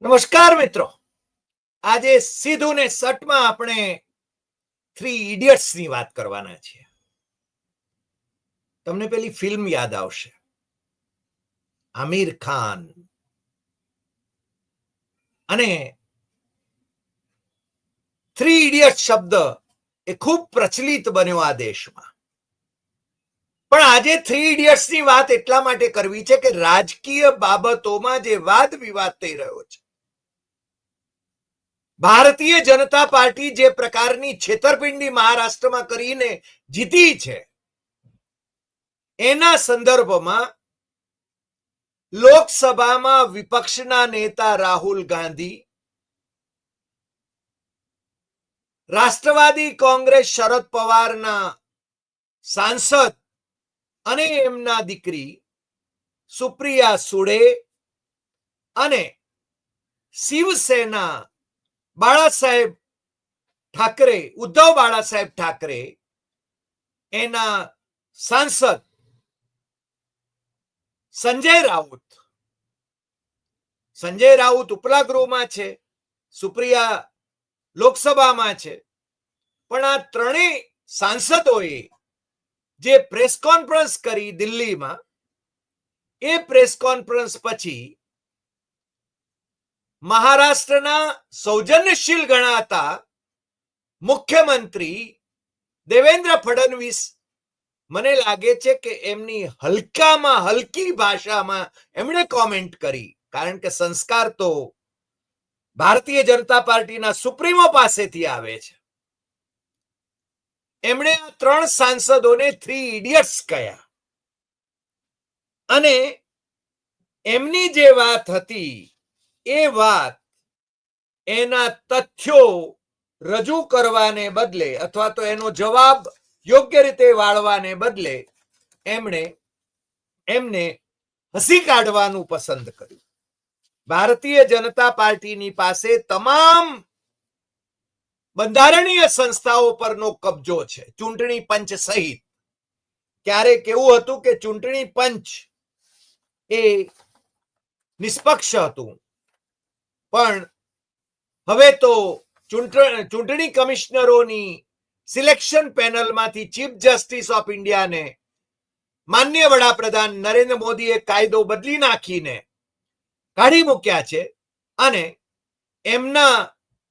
નમસ્કાર મિત્રો, આજે સીધું ને સટમાં આપણે થ્રી ઇડિયટ્સ ની વાત કરવાના છીએ. તમને પેલી ફિલ્મ યાદ આવશે, આમિર ખાન અને થ્રી ઇડિયટ્સ શબ્દ એ ખૂબ પ્રચલિત બન્યો આ દેશમાં. પણ આજે થ્રી ઇડિયટ્સ ની વાત એટલા માટે કરવી છે કે રાજકીય બાબતોમાં જે વાદ વિવાદ થઈ રહ્યો છે, ભારતીય જનતા પાર્ટી જે પ્રકારની છેતરપિંડી મહારાષ્ટ્રમાં કરીને જીતી છે, એના સંદર્ભમાં લોકસભામાં વિપક્ષના નેતા રાહુલ ગાંધી, રાષ્ટ્રવાદી કોંગ્રેસ શરદ પવારના સાંસદ અને એમના દીકરી સુપ્રિયા સુળે અને શિવસેના બાળાસાહેબ ઠાકરે, ઉદ્ધવ બાળાસાહેબ ઠાકરે, એના સાંસદ સંજય રાઉત ઉપલા ગૃહમાં છે, સુપ્રિયા લોકસભામાં છે. પણ આ ત્રણેય સાંસદોએ જે પ્રેસ કોન્ફરન્સ કરી દિલ્હીમાં, એ પ્રેસ કોન્ફરન્સ પછી મહારાષ્ટ્રના સૌજન્યશીલ ગણાતા મુખ્યમંત્રી દેવેન્દ્ર ફડણવીસ, મને લાગે છે કે એમની હલકામાં હલકી ભાષામાં એમણે કોમેન્ટ કરી, કારણ કે સંસ્કાર તો ભારતીય જનતા પાર્ટીના સુપ્રીમો પાસેથી આવે છે. એમણે આ ત્રણ સાંસદોને થ્રી ઇડિયટ્સ કહ્યા અને એમની જે વાત હતી એ વાત એના તથ્યો રજૂ કરવાને બદલે અથવા તો એનો જવાબ યોગ્ય રીતે વાળવાને બદલે એમને હસી કાઢવાનું પસંદ કર્યું. ભારતીય જનતા પાર્ટીની પાસે તમામ બંધારણીય સંસ્થાઓ પરનો કબજો છે, ચૂંટણી પંચ સહિત. ક્યારેક એવું હતું કે ચૂંટણી પંચ એ નિષ્પક્ષ હતું, પણ હવે તો ચૂંટણી કમિશનરોની સિલેક્શન પેનલમાંથી ચીફ જસ્ટિસ ઓફ ઇન્ડિયાને માનનીય વડાપ્રધાન નરેન્દ્ર મોદીએ કાયદો બદલી નાખીને કાઢી મૂક્યા છે અને એમના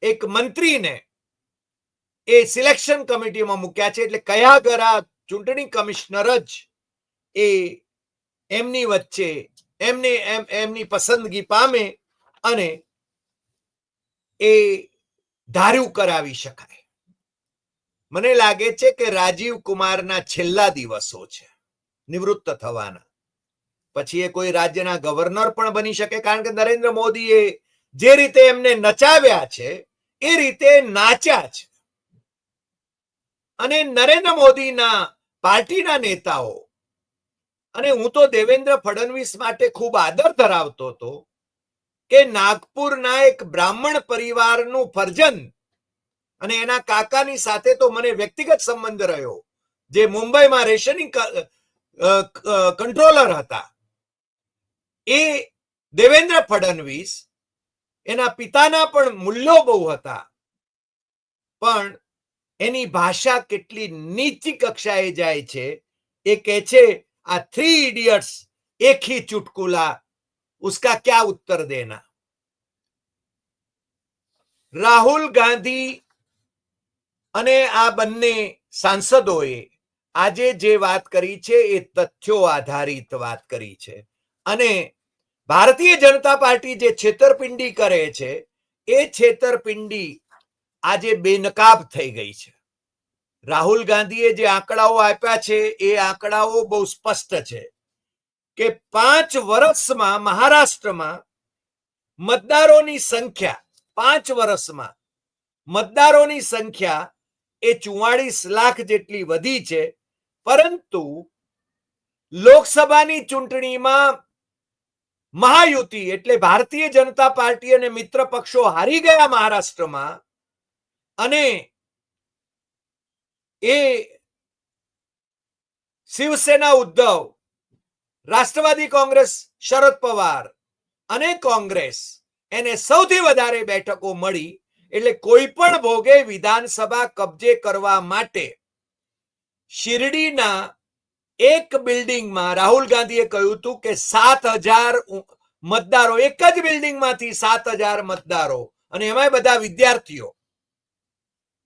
એક મંત્રીને એ સિલેક્શન કમિટીમાં મૂક્યા છે. એટલે કયા ગરા ચૂંટણી કમિશનર જ એ એમની વચ્ચે એમની પસંદગી પામે અને એ ધાર્યું કરાવી શકાય. મને લાગે છે કે રાજીવ કુમારના છેલ્લા દિવસો છે નિવૃત્ત થવાના. પછી એ કોઈ રાજ્યના ગવર્નર પણ બની શકે, કારણ કે નરેન્દ્ર મોદીએ જે રીતે એમને નચાવ્યા છે એ રીતે નાચ્યા છે. અને નરેન્દ્ર મોદીના પાર્ટીના નેતાઓ, અને હું તો દેવેન્દ્ર ફડણવીસ માટે ખૂબ આદર ધરાવતો હતો કે નાગપુરના એક બ્રાહ્મણ પરિવારનું ફરજંદ અને એના કાકાની સાથે તો મને વ્યક્તિગત સંબંધ રહ્યો, જે મુંબઈમાં રેશનિંગ કંટ્રોલર હતા. એ દેવેન્દ્ર ફડણવીસ, એના પિતાના પણ મૂલ્યો બહુ હતા, પણ એની ભાષા કેટલી નીચી કક્ષાએ જાય છે. એ કહે છે, આ થ્રી ઇડિયટ્સ એક ही चुटकुला, उसका क्या उत्तर देना. રાહુલ ગાંધી અને આ બંને સાંસદોએ આજે જે વાત કરી છે એ તથ્યો આધારિત વાત કરી છે. અને ભારતીય જનતા પાર્ટી જે છેતરપિંડી કરે છે એ છેતરપિંડી આજે બેનકાબ થઈ ગઈ છે. રાહુલ ગાંધીએ જે આંકડાઓ આપ્યા છે એ આંકડાઓ બહુ સ્પષ્ટ છે કે 5 વર્ષમાં મહારાષ્ટ્રમાં મતદારોની સંખ્યા 5 વર્ષમાં મતદારોની સંખ્યા એ 44 લાખ જેટલી વધી છે. પરંતુ લોકસભાની ચૂંટણીમાં મહાયુતિ એટલે ભારતીય જનતા પાર્ટી અને મિત્ર પક્ષો હારી ગયા મહારાષ્ટ્રમાં, અને એ શિવસેના ઉદ્ધવ, રાષ્ટ્રવાદી કોંગ્રેસ શરદ પવાર અને કોંગ્રેસ એને સૌથી વધારે બેઠકો મળી એટલે કોઈ પણ ભોગે વિધાનસભા કબજે કરવા માટે શિરડીના એક બિલ્ડિંગમાં રાહુલ ગાંધીએ કહ્યું હતું કે 7,000 મતદારો, એક જ બિલ્ડિંગમાંથી 7,000 મતદારો, અને એમાં બધા વિદ્યાર્થીઓ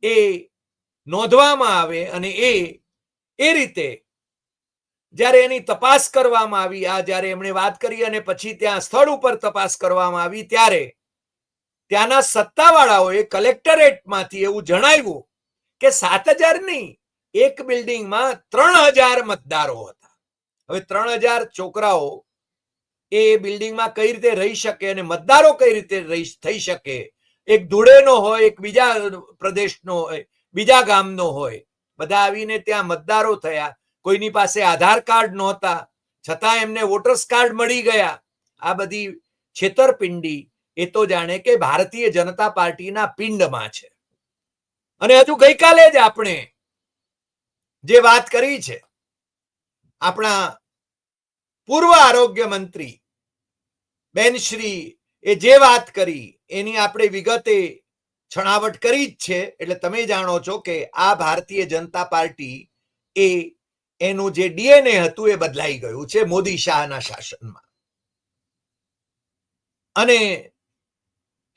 એ નોંધવામાં આવે. અને એ રીતે જ્યારે એની તપાસ કરવામાં આવી, આ જ્યારે એમણે વાત કરી અને પછી ત્યાં સ્થળ ઉપર તપાસ કરવામાં આવી, ત્યારે ત્યાંના સત્તાવાળાઓએ કલેક્ટરેટમાંથી એવું જણાવ્યું કે 7,000 નહીં, એક બિલ્ડિંગમાં 3,000 મતદારો હતા. હવે 3,000 છોકરાઓ એ બિલ્ડિંગમાં કઈ રીતે રહી શકે અને મતદારો કઈ રીતે થઈ શકે? એક ધૂળેનો હોય, એક બીજા પ્રદેશનો હોય, બીજા ગામનો હોય, બધા આવીને ત્યાં મતદારો થયા. કોઈની પાસે આધાર કાર્ડ નહોતા, છતાં એમને વોટર્સ કાર્ડ મળી ગયા. આ બધી છેતરપિંડી એ તો જાણે કે ભારતીય જનતા પાર્ટીના પિંડમાં છે. અને હજુ ગઈકાલે જ આપણે જે વાત કરી છે, આપણા પૂર્વ આરોગ્ય મંત્રી બેનશ્રી એ જે વાત કરી એની આપણે વિગતે છણાવટ કરી જ છે. એટલે તમે જાણો છો કે આ ભારતીય જનતા પાર્ટી એ એનું જે ડીએનએ હતું એ બદલાઈ ગયું છે મોદી શાહના શાસનમાં. અને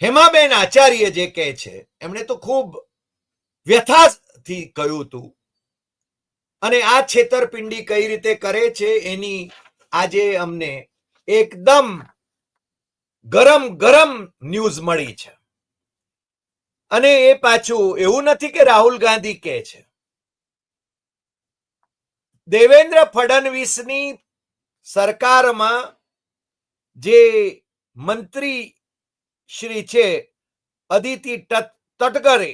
હેમાબેન આચાર્ય જે કહે છે, એમણે તો ખૂબ વ્યથાથી કહ્યું હતું. અને આ છેતરપિંડી કઈ રીતે કરે છે એની આજે અમને એકદમ ગરમ ગરમ ન્યૂઝ મળી છે. અને એ પાછું એવું નથી કે રાહુલ ગાંધી કહે છે, દેવેન્દ્ર ફડણવીસની સરકારમાં જે મંત્રી શ્રી છે અદિતિ તટકરે,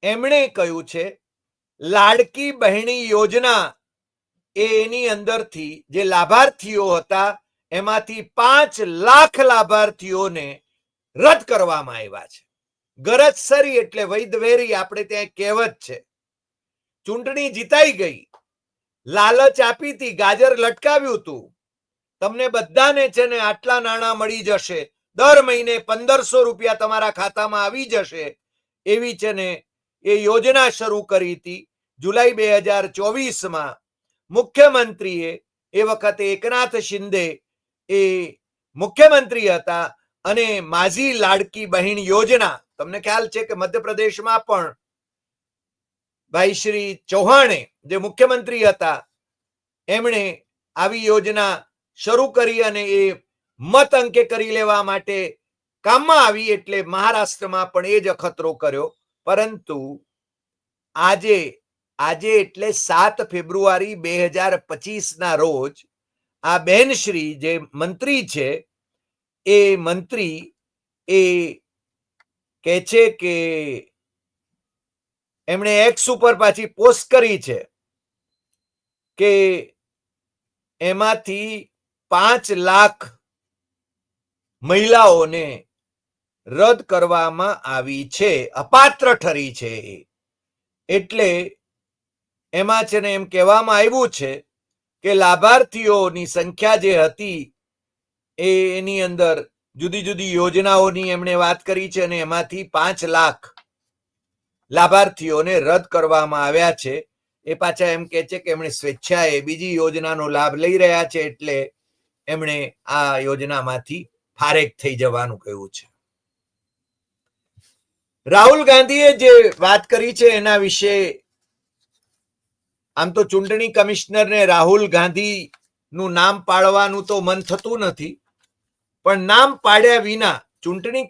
એમણે કહ્યું છે લાડકી બહેણી યોજના એની અંદરથી જે લાભાર્થીઓ હતા એમાંથી 5 લાખ લાભાર્થીઓને રદ કરવામાં આવ્યા છે. ગરજસરી એટલે વૈધવેરી, આપણે ત્યાં કહેવત છે. ચૂંટણી જીતાઈ ગઈ, લાલચ આપી હતી, ગાજર લટકાવ્યું હતું, તમને બધાને છે ને આટલા નાણાં મળી જશે, દર મહિને 1,500 રૂપિયા તમારા ખાતામાં આવી જશે, એવી છે ને એ યોજના શરૂ કરી હતી. જુલાઈ 2024માં મુખ્યમંત્રીએ, એ વખતે એકનાથ શિંદે એ મુખ્યમંત્રી હતા, અને માઝી લાડકી બહેન યોજના, તમને ખ્યાલ છે કે મધ્યપ્રદેશમાં પણ ભાઈ શ્રી ચૌહાણે જે મુખ્યમંત્રી હતા એમણે આવી યોજના શરૂ કરી અને એ મત અંકે કરી લેવા માટે કામમાં આવી. એટલે મહારાષ્ટ્રમાં પણ એ જ અખતરો કર્યો. પરંતુ આજે એટલે 7 ફેબ્રુઆરી 2025ના રોજ આ બેનશ્રી જે મંત્રી છે એ મંત્રી એ કહે છે કે એમણે એક્સ ઉપર પાછી પોસ્ટ કરી છે કે એમાંથી 5 લાખ મહિલાઓને રદ કરવામાં આવી છે, અપાત્ર ઠરી છે. એટલે એમાં છે ને એમ કહેવામાં આવ્યું છે કે લાભાર્થીઓની સંખ્યા જે હતી એની અંદર જુદી જુદી યોજનાઓની એમણે વાત કરી છે, અને એમાંથી 5 લાખ લાભાર્થીઓને રદ કરવામાં આવ્યા છે. એ પાછા એમ કે છે કે એમણે સ્વેચ્છાએ બીજી યોજનાનો લાભ લઈ રહ્યા છે, એટલે એમણે આ યોજનામાંથી ફારેક થઈ જવાનું કહ્યું છે. રાહુલ ગાંધીએ જે વાત કરી છે એના વિશે આમ તો ચૂંટણી કમિશનરને રાહુલ ગાંધીનું નામ પાડવાનું તો મન થતું નથી, પણ નામ પાડ્યા વિના ચૂંટણી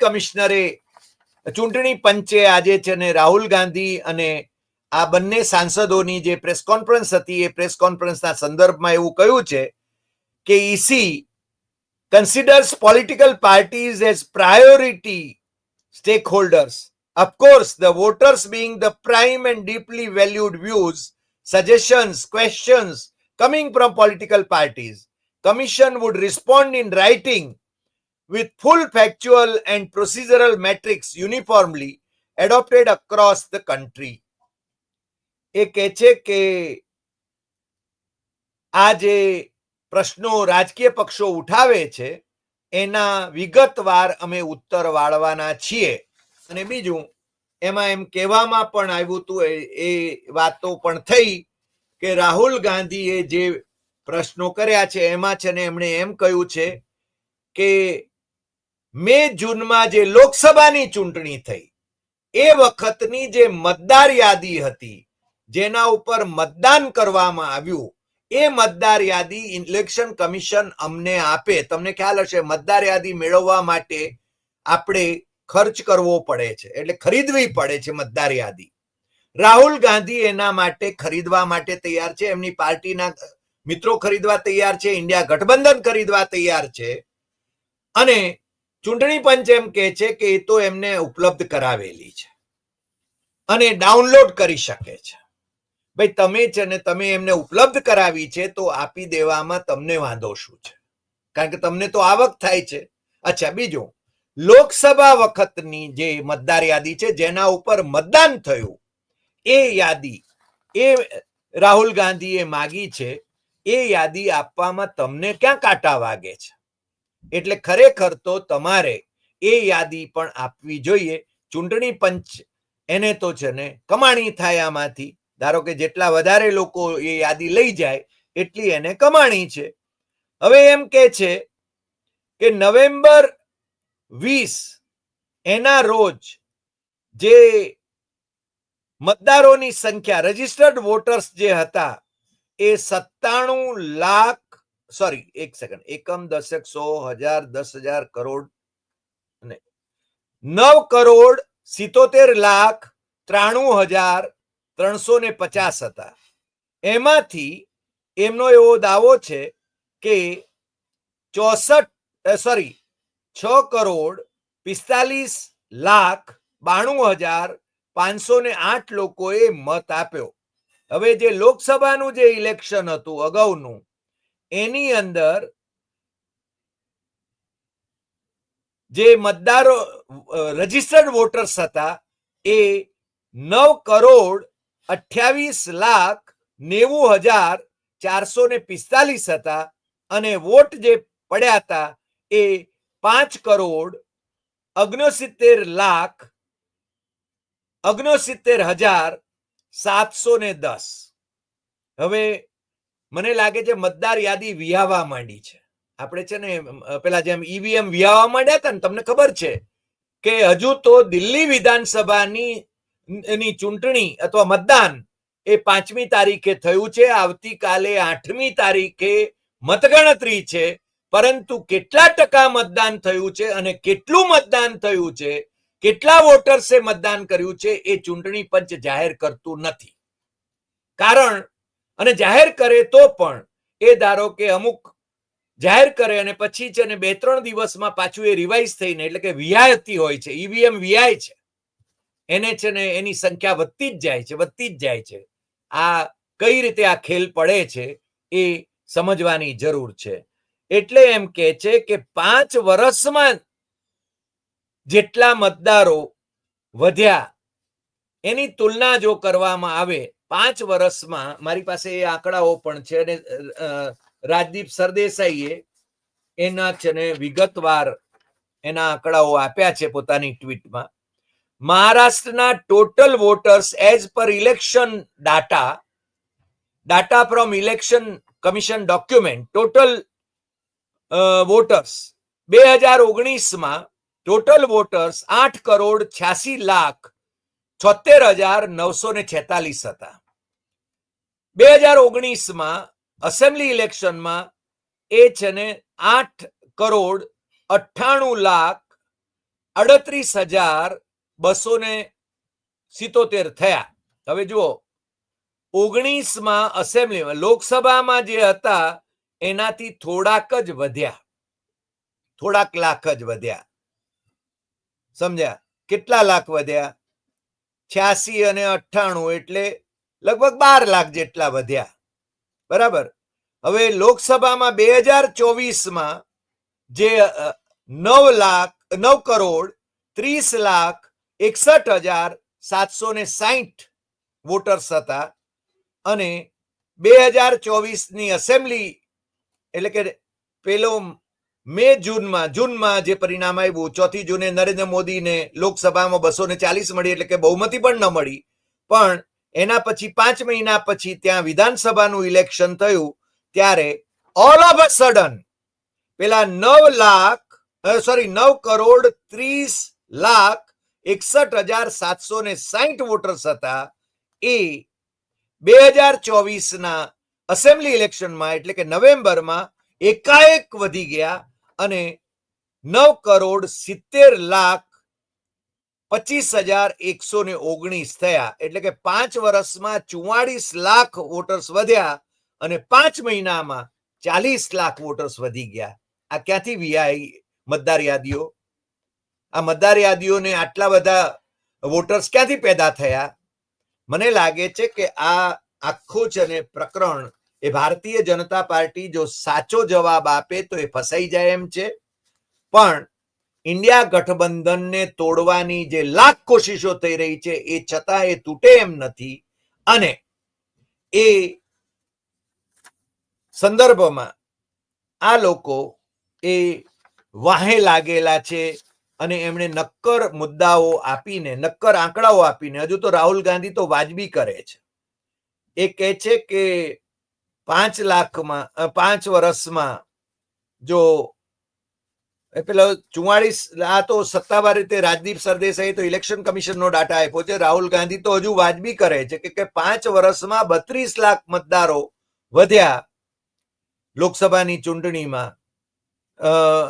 પંચે આજે છે ને રાહુલ ગાંધી અને આ બંને સાંસદોની જે પ્રેસ કોન્ફરન્સ હતી એ પ્રેસ કોન્ફરન્સના સંદર્ભમાં એવું કહ્યું છે કે EC considers political parties as priority stakeholders. Of course, the voters being the prime and deeply valued views, suggestions, questions coming from political parties. Commission would respond in writing with full factual and procedural metrics uniformly adopted across the country. એ કહે છે કે આ જે પ્રશ્નો રાજકીય પક્ષો ઉઠાવે છે એના વિગતવાર અમે ઉત્તર વાળવાના છીએ. અને બીજું એમાં એમ કહેવામાં પણ આવ્યું હતું, એ વાતો પણ થઈ કે રાહુલ ગાંધીએ જે પ્રશ્નો કર્યા છે એમાં છે ને એમણે એમ કહ્યું છે કે મે જૂનમાં જે લોકસભાની ચૂંટણી થઈ એ વખતની જે મતદાર યાદી હતી, જેના ઉપર મતદાન કરવામાં આવ્યું, એ મતદાર યાદી ઇલેક્શન કમિશન અમને આપે. તમને ખ્યાલ હશે, મતદાર યાદી મેળવવા માટે આપણે ખર્ચ કરવો પડે છે, એટલે ખરીદવી પડે છે મતદાર યાદી. રાહુલ ગાંધી એના માટે ખરીદવા માટે તૈયાર છે, એમની પાર્ટીના મિત્રો ખરીદવા તૈયાર છે, ઇન્ડિયા ગઠબંધન ખરીદવા તૈયાર છે. અને ચૂંટણી પંચ એમ કહે છે કે એ તો એમને ઉપલબ્ધ કરાવેલી છે અને ડાઉનલોડ કરી શકે છે. ભાઈ તમે છે ને તમે એમને ઉપલબ્ધ કરાવી છે તો આપી દેવામાં તમને વાંધો શું છે? કારણ કે તમને તો આવક થાય છે. અચ્છા, બીજું, લોકસભા વખતની જે મતદાર યાદી છે જેના ઉપર મતદાન થયું, એ યાદી એ રાહુલ ગાંધીએ માગી છે. એ યાદી આપવામાં તમને ક્યાં કાંટા વાગે છે? એટલે ખરેખર તો તમારે એ યાદી પણ આપવી જોઈએ. ચૂંટણી પંચ એને તો છે ને કમાણી થાય આમાંથી. ધારો કે જેટલા વધારે લોકો એ યાદી લઈ જાય એટલી એને કમાણી છે. હવે એમ કે છે કે નવેમ્બર 20 એના રોજ જે મતદારોની સંખ્યા, રજિસ્ટર્ડ વોટર્સ જે હતા, એ 97 લાખ, સોરી એક સેકન્ડ, એકમ દશક 100 1000 10,000 કરોડ 9,97,93,350 હતા. એમાંથી એમનો એવો દાવો છે કે 6,45,92,508 લોકોએ મત આપ્યો. હવે જે લોકસભાનું જે ઇલેક્શન હતું અગાઉનું, એની અંદર જે મતદારો રજિસ્ટર્ડ વોટર્સ હતા એ 9,28,90,445 હતા અને વોટ જે પડ્યા હતા એ 5,69,710. હવે મને લાગે છે મતદાર યાદી વિહાવા માંડી છે. આપણે છે ને પેલા જેમ ઈવીએમ વિહાવા માંડ્યા હતા ને, તમને ખબર છે કે હજુ તો દિલ્હી વિધાનસભાની ચૂંટણી અથવા મતદાન એ 5મી તારીખે થયું છે. આવતીકાલે 8મી તારીખે મતગણતરી છે. પરંતુ કેટલા ટકા મતદાન થયું છે અને કેટલું મતદાન થયું છે, કેટલા વોટર્સે મતદાન કર્યું છે, એ ચૂંટણી પંચ જાહેર કરતું નથી. કારણ, અને જાહેર કરે તો પણ એ ધારો કે અમુક જાહેર કરે અને પછી છે ને 2-3 દિવસમાં પાછું એ રિવાઇઝ થઈને, એટલે કે વિહાયતી હોય છે, ઈવીએમ વિહાય છે, એને છે ને એની સંખ્યા વધતી જ જાય છે. આ કઈ રીતે આ ખેલ પડે છે એ સમજવાની જરૂર છે. એટલે એમ કે છે કે 5 વર્ષમાં જેટલા મતદારો વધ્યા એની તુલના જો કરવામાં આવે 5 વર્ષમાં, મારી પાસે એ આંકડાઓ પણ છે અને રાજદીપ સરદેસાઈએ એના છે ને વિગતવાર એના આંકડાઓ આપ્યા છે પોતાની ટ્વીટમાં. મહારાષ્ટ્રના total voters as per election data from election commission document, total voters 2019માં ટોટલ વોટર્સ 8,86,76,946 હતા. 2019માં અસેમ્બલી ઇલેક્શનમાં એ છે ને 8,38,38,277 થયા. હવે જુઓ, 19માં અસેમ્બલીમાં, લોકસભામાં જે હતા એનાથી થોડાક જ વધ્યા, થોડાક લાખ જ વધ્યા. સમજ્યા? કેટલા લાખ વધ્યા? 86 અને 98 એટલે લગભગ 12 લાખ જેટલા વધ્યા. બરાબર. હવે લોકસભામાં 2024માં જે 9,30,61,760 વોટર્સ હતા અને 2024ની અસેમ્બલી એટલે કે પેલો મે જૂનમાં જે પરિણામ આવ્યું, 4 જૂને નરેન્દ્ર મોદીને લોકસભામાં 240 મળી, એટલે કે બહુમતી પણ ન મળી. પણ એના પછી 5 મહિના પછી ત્યાં વિધાનસભાનું ઇલેક્શન થયું, ત્યારે ઓલ ઓફ અ સડન પેલા 9,30,61,760 વોટર્સ હતા, એ 2024ના અસેમ્બલી ઇલેક્શનમાં એટલે કે નવેમ્બરમાં એકાએક વધી ગયા અને 9,70,25,119 થયા. એટલે કે 5 વર્ષમાં 44 લાખ વોટર્સ વધ્યા અને 5 મહિનામાં 40 લાખ વોટર્સ વધી ગયા. આ ક્યાંથી વિયાઈ મતદાર યાદીઓ? આ મતદાર યાદીઓને આટલા બધા વોટર્સ ક્યાંથી પેદા થયા? મને લાગે છે કે આ આખું છે ને પ્રકરણ એ ભારતીય જનતા પાર્ટી જો સાચો જવાબ આપે તો એ ફસાઈ જાય એમ છે, પણ ઇન્ડિયા ગઠબંધનને તોડવાની જે લાખ કોશિશો થઈ રહી છે એ છતાં એ તૂટે એમ નથી. અને એ સંદર્ભમાં આ લોકો એ વાહે લાગેલા છે અને એમણે નક્કર મુદ્દાઓ આપીને, નક્કર આંકડાઓ આપીને, હજુ તો રાહુલ ગાંધી તો વાજબી કરે છે. એ કહે છે કે 5 વર્ષમાં જો પેલો 44, આ તો સત્તાવાર રીતે રાજદીપ સરદેસાઈ તો ઇલેક્શન કમિશનનો ડાટા આપ્યો છે. રાહુલ ગાંધી તો હજુ વાજબી કરે છે કે 5 વર્ષમાં 32 લાખ મતદારો વધ્યા લોકસભાની ચૂંટણીમાં.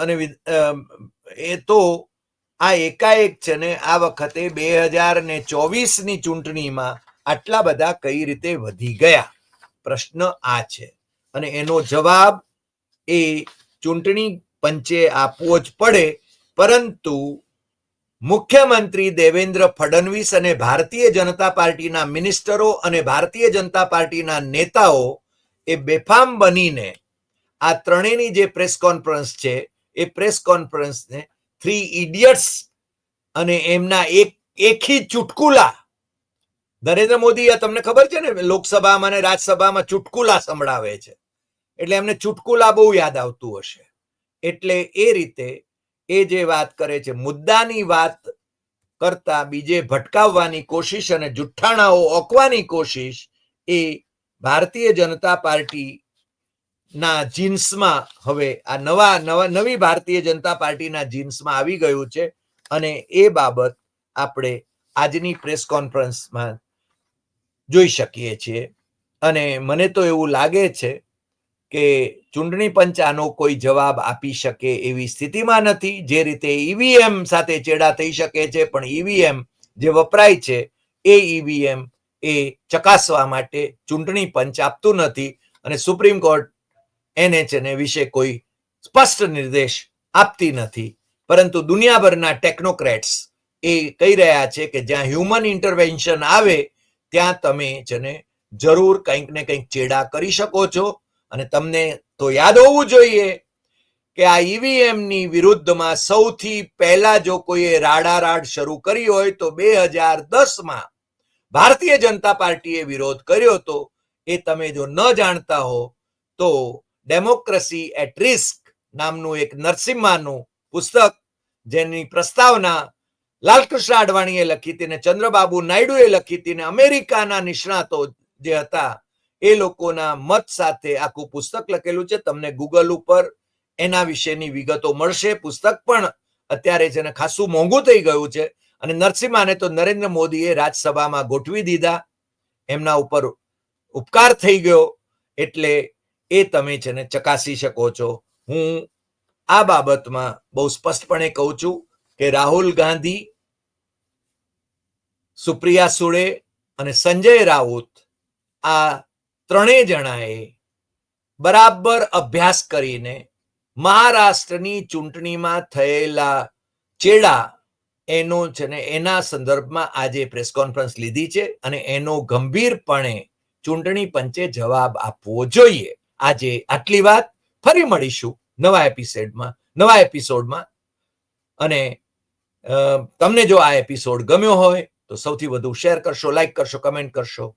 અને એ તો આ એકાએક છે ને આ વખતે 2024ની ચૂંટણીમાં આટલા બધા કઈ રીતે વધી ગયા? પ્રશ્ન આ છે અને એનો જવાબ એ ચૂંટણી પંચે આપવો જ પડે. પરંતુ મુખ્યમંત્રી દેવેન્દ્ર ફડણવીસ અને ભારતીય જનતા પાર્ટીના મિનિસ્ટરો અને ભારતીય જનતા પાર્ટીના નેતાઓ એ બેફામ બનીને આ ત્રણેયની જે પ્રેસ કોન્ફરન્સ છે એ પ્રેસ કોન્ફરન્સને 3 ઇડિયટ્સ અને એમના એકથી ચુટકુલા, નરેન્દ્ર મોદી, તમને ખબર છે ને, લોકસભામાં અને રાજ્યસભામાં ચુટકુલા સંભળાવે છે, એટલે એમને ચુટકુલા બહુ યાદ આવતું હશે. એટલે એ રીતે એ જે વાત કરે છે, મુદ્દાની વાત કરતા બીજે ભટકાવવાની કોશિશ અને જુઠ્ઠાણાઓ ઓકવાની કોશિશ, એ ભારતીય જનતા પાર્ટી ના જીન્સમાં હવે આ નવી ભારતીય જનતા પાર્ટીના જીન્સમાં આવી ગયું છે. અને એ બાબત આપણે આજની પ્રેસ કોન્ફરન્સમાં જોઈ શકીએ છીએ. અને મને તો એવું લાગે છે કે ચૂંટણી પંચ આનો કોઈ જવાબ આપી શકે એવી સ્થિતિમાં નથી. જે રીતે ઈવીએમ સાથે ચેડા થઈ શકે છે, પણ ઈવીએમ જે વપરાય છે એ ઈવીએમ એ ચકાસવા માટે ચૂંટણી પંચ આપતું નથી અને સુપ્રીમ કોર્ટ એને છે ને વિશે કોઈ સ્પષ્ટ નિર્દેશ આપતી નથી. પરંતુ દુનિયાભરના ટેકનોક્રેટ્સ એ કહી રહ્યા છે કે જ્યાં હ્યુમન ઇન્ટરવેન્શન આવે ત્યાં તમે છે ને જરૂર કંઈક ને કંઈક ચેડા કરી શકો છો. અને તમને તો યાદ હોવું જોઈએ કે આ ઈવીએમની વિરુદ્ધમાં સૌથી પહેલા જો કોઈએ રાડારાડ શરૂ કરી હોય તો 2010માં ભારતીય જનતા પાર્ટીએ વિરોધ કર્યો હતો. એ તમે જો ન જાણતા હો તો ડેમોક્રેસી એટ રિસ્ક નામનું એક નરસિમ્હાનું પુસ્તક, જેની પ્રસ્તાવના લાલકૃષ્ણ અડવાણીએ લખી હતી ને ચંદ્રબાબુ નાયડુએ લખી હતી ને અમેરિકાના નિષ્ણાતો જે હતા એ લોકોના મત સાથે આખું પુસ્તક લખેલું છે. તમને ગૂગલ ઉપર એના વિશેની વિગતો મળશે. પુસ્તક પણ અત્યારે છે ને ખાસું મોંઘું થઈ ગયું છે. અને નરસિમ્હાને તો નરેન્દ્ર મોદીએ રાજ્યસભામાં ગોઠવી દીધા, એમના ઉપર ઉપકાર થઈ ગયો. એટલે એ તમે છે ને ચકાસી શકો છો. હું આ બાબતમાં બહુ સ્પષ્ટપણે કહું છું કે રાહુલ ગાંધી, સુપ્રિયા સુળે અને સંજય રાઉત આ ત્રણેય જણાએ બરાબર અભ્યાસ કરીને મહારાષ્ટ્રની ચૂંટણીમાં થયેલા ચેડા એનો છે ને એના સંદર્ભમાં આજે પ્રેસ કોન્ફરન્સ લીધી છે અને એનો ગંભીરપણે ચૂંટણી પંચે જવાબ આપવો જોઈએ. આજે આટલી વાત. ફરી મળીશું નવા એપિસોડમાં. અને તમને જો આ એપિસોડ ગમ્યો હોય તો સૌથી વધુ શેર કરશો, લાઈક કરશો, કમેન્ટ કરશો.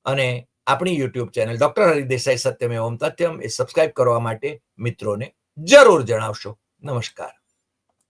અને આપણી યુટ્યુબ ચેનલ ડોક્ટર હરિદેસાઈ સત્યમેવમ તથ્યમ એ સબસ્ક્રાઇબ કરવા માટે મિત્રોને જરૂર જણાવશો. નમસ્કાર.